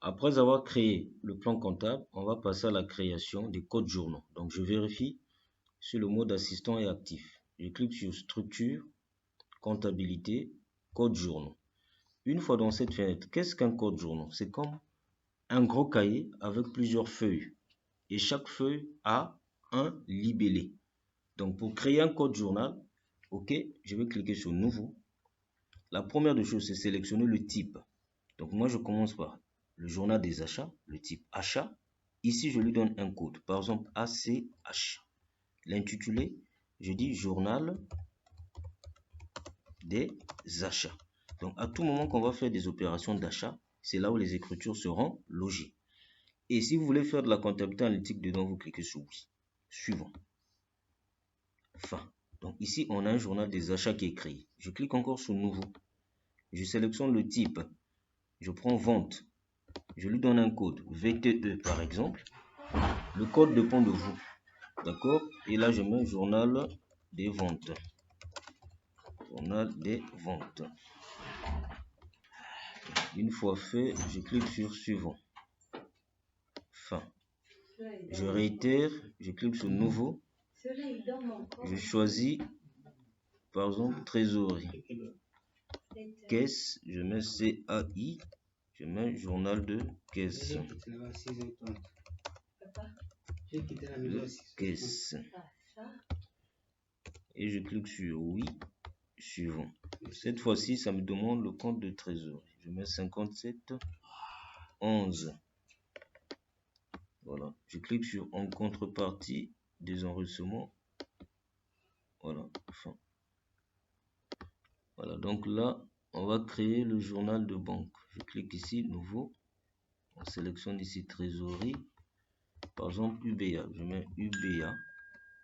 Après avoir créé le plan comptable, on va passer à la création des codes journaux. Donc, je vérifie si le mode assistant est actif. Je clique sur structure, comptabilité, code journaux. Une fois dans cette fenêtre, qu'est-ce qu'un code journaux? C'est comme un gros cahier avec plusieurs feuilles. Et chaque feuille a un libellé. Donc, pour créer un code journal, OK, je vais cliquer sur nouveau. La première des choses, c'est sélectionner le type. Donc, moi, je commence par le journal des achats, le type achat. Ici, je lui donne un code, par exemple ACH. L'intitulé, je dis journal des achats. Donc, à tout moment qu'on va faire des opérations d'achat, c'est là où les écritures seront logées. Et si vous voulez faire de la comptabilité analytique dedans, vous cliquez sur oui. Suivant. Fin. Donc, ici, on a un journal des achats qui est créé. Je clique encore sur nouveau. Je sélectionne le type. Je prends vente. Je lui donne un code VTE par exemple. Le code dépend de vous. D'accord? Et là, je mets journal des ventes. Journal des ventes. Une fois fait, je clique sur suivant. Fin. Je réitère, je clique sur nouveau. Je choisis par exemple trésorerie. Caisse, je mets CAI. Je mets journal de caisse. Caisse. Et je clique sur oui, suivant. Cette fois-ci, ça me demande le compte de trésorerie. Je mets 57 11. Voilà. Je clique sur en contrepartie des enregistrements. Voilà. Enfin. Voilà. Donc là, on va créer le journal de banque. Je clique ici, nouveau. On sélectionne ici trésorerie. Par exemple, UBA. Je mets UBA.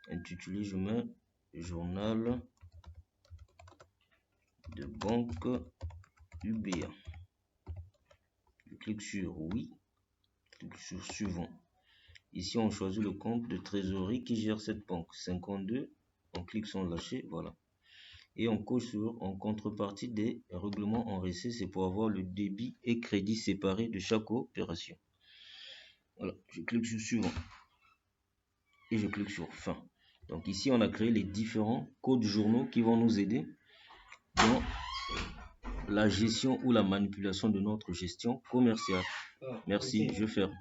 Intitulé, je mets journal de banque UBA. Je clique sur oui. Je clique sur suivant. Ici, on choisit le compte de trésorerie qui gère cette banque. 52. On clique sur lâcher. Voilà. Et on coche sur en contrepartie des règlements enregistrés. C'est pour avoir le débit et crédit séparés de chaque opération. Voilà. Je clique sur suivant. Et je clique sur fin. Donc ici, on a créé les différents codes journaux qui vont nous aider dans la gestion ou la manipulation de notre gestion commerciale. Merci, je ferme.